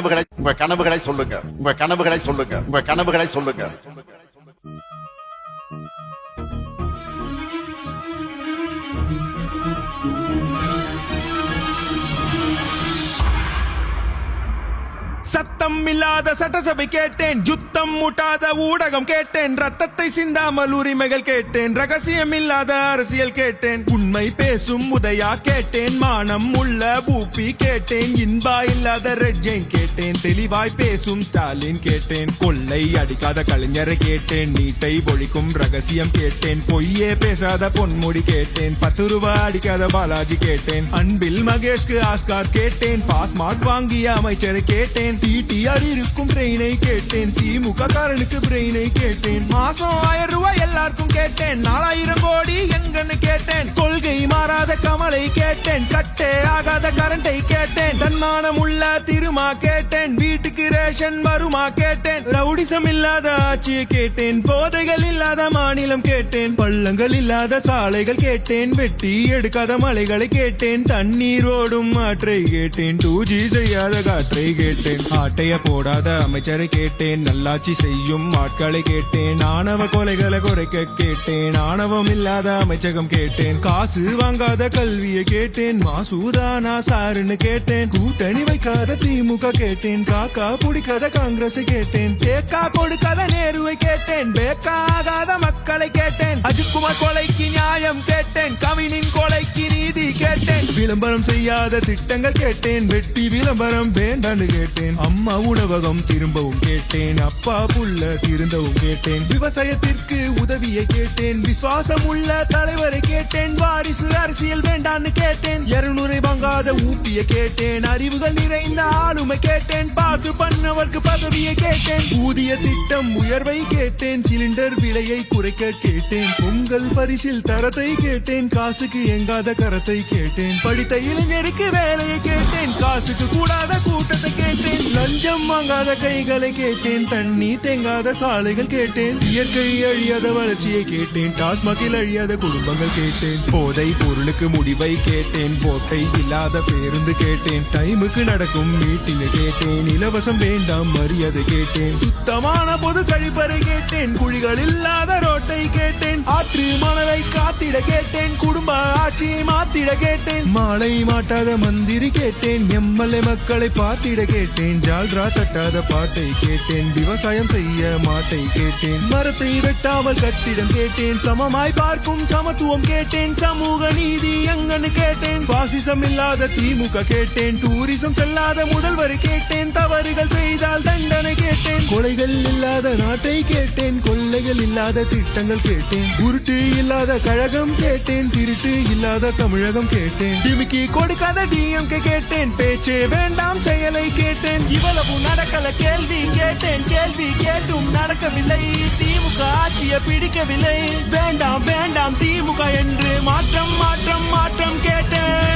உங்க கனவுகளை சொல்லுங்க. உங்க கனவுகளை சொல்லுங்க. உங்க கனவுகளை சொல்லுங்க. சத்தம் இல்லாத சட்டசபை கேட்டேன், யுத்தம் முட்டாத ஊடகம் கேட்டேன், ரத்தத்தை சிந்தாமல் உரிமைகள் கேட்டேன், ரகசியம் இல்லாத அரசியல் கேட்டேன், உண்மை பேசும் உதயா கேட்டேன், மானம் உள்ள பூப்பி கேட்டேன், இன்பா இல்லாத ரெட்ஜெயின் கேட்டேன், தெளிவாய் பேசும் ஸ்டாலின் கேட்டேன், கொள்ளை அடிக்காத கலைஞரை கேட்டேன், நீட்டை ஒழிக்கும் ரகசியம் கேட்டேன், பொய்யே பேசாத பொன்முடி கேட்டேன், 10 ரூபாய் அடிக்காத பாலாஜி கேட்டேன், அன்பில் மகேஷ்க்கு ஆஸ்கார் கேட்டேன், பாஸ் மார்க் வாங்கிய அமைச்சரை கேட்டேன், டிடிஆர் இருக்கும் பிரெயினை கேட்டேன், திமுக காரனுக்கு பிரெயினை கேட்டேன், மாசம் 1000 ரூபாய் எல்லாருக்கும் கேட்டேன், 4000 கோடி எங்கன்னு கேட்டேன், கொள்கை மாறாத கமலை கேட்டேன், கட்டே ஆகாத கரண்டை கேட்டேன், தன்மானம் உள்ள திருமா கேட்டேன், வீட்டுக்கு ரேஷன் வருமா கேட்டேன், ரவுடிசம் இல்லாத ஆட்சியை கேட்டேன், போதைகள் இல்லாத மாநிலம் கேட்டேன், பள்ளங்கள் இல்லாத சாலைகள் கேட்டேன், வெட்டி எடுக்காத மலைகளை கேட்டேன், தண்ணீர் ஓடும் ஆற்றை கேட்டேன், 2G செய்யாத காற்றை கேட்டேன், ஆட்டைய போடாத அமைச்சரை கேட்டேன், நல்லாட்சி செய்யும் ஆட்களை கேட்டேன், ஆணவ கொலைகளை குறைக்க கேட்டேன், ஆணவம் இல்லாத அமைச்சகம் கேட்டேன், காசு வாங்காத கல்வியை கேட்டேன், மாசூதானா சாருன்னு கேட்டேன், கூட்டணி வைக்காத திமுக கேட்டேன், காக்கா பிடிக்காத காங்கிரஸ் கேட்டேன், தேக்கா கொடுக்காத நேருவை கேட்டேன், பேக்காகாத மக்களை கேட்டேன், அஜித்குமார் கொலைக்கு நியாயம் கேட்டேன், கவினின் கொலைக்கு நீதி கேட்டேன், விளம்பரம் செய்யாத திட்டங்கள் கேட்டேன், வெட்டி விளம்பரம் வேண்டான்னு கேட்டேன், அம்மா உணவகம் திரும்பவும் கேட்டேன், அப்பா புள்ள திருந்தவும் கேட்டேன், விவசாயத்திற்கு உதவியை கேட்டேன், விசுவாசம் உள்ள தலைவரை கேட்டேன், வாரிசு அரசியல் வேண்டான்னு கேட்டேன், 200 வாங்காத ஊப்பிய கேட்டேன், அறிவுகள் நிறைந்த ஆளுமை கேட்டேன், பாசு பண்ணவர்க்கு பதவியை கேட்டேன், ஊதிய திட்டம் உயர்வை கேட்டேன், சிலிண்டர் விலையை குறைக்க கேட்டேன், பொங்கல் பரிசில் தரத்தை கேட்டேன், காசுக்கு எங்காத கரத்தை கேட்டேன், படித்த இளைஞருக்கு வேலையை கேட்டேன், காசுக்கு கூடாத கூட்டத்தை கேட்டேன், லஞ்சம் வாங்காத கைகளை கேட்டேன், தண்ணி தேங்காத சாலைகள் கேட்டேன், இயற்கை அழியாத வளர்ச்சியை கேட்டேன், டாஸ்மாகில் அழியாத குடும்பங்கள் கேட்டேன், போதை பொருளுக்கு முடிவை கேட்டேன், போட்டை இல்லாத பேருந்து கேட்டேன், டைமுக்கு நடக்கும் மீட்டிங் கேட்டேன், இலவசம் வேண்டாம் மரியாதை கேட்டேன், சுத்தமான பொது கழிப்பறை கேட்டேன், குழிகள் இல்லாத ரோட்டை கேட்டேன், ஆற்று மணலை காத்திட கேட்டேன், குடும்ப ஆட்சியை மாத்திட கேட்டேன், மாலை மாட்டாத மந்திரி கேட்டேன், எம்எல்ஏ மக்களை பார்த்திட கேட்டேன், ஜால்ரா தட்டாத பாட்டை கேட்டேன், விவசாயம் செய்ய மாட்டை கேட்டேன், மரத்தை வெட்டாமல் கட்டிடம் கேட்டேன், சமமாய் பார்க்கும் சமத்துவம் கேட்டேன், சமூக நீதி எங்கன்னு கேட்டேன், பாசிசம் இல்லாத திமுக கேட்டேன், டூரிசம் செல்லாத முதல்வரை கேட்டேன், தவறுகள் செய்தால் தண்டனை கேட்டேன், கொலைகள் இல்லாத நாட்டை கேட்டேன், கொள்ளைகள் இல்லாத திட்டங்கள் கேட்டேன், உருட்டு இல்லாத கழகம் கேட்டேன், திருட்டு இல்லாத தமிழகம் கேட்டேன், டிமிக்கி கொடுக்காத டிஎம்கே கேட்டேன், பேச்சே வேண்டாம் செயலை கேட்டேன், இவ்வளவு நடக்கல கேள்வி கேட்டேன், கேள்வி கேட்டும் நடக்கவில்லை, திமுக ஆட்சியை பிடிக்கவில்லை, வேண்டாம் வேண்டாம் திமுக என்று மாற்றம் மாற்றம் மாற்றம் கேட்டேன்.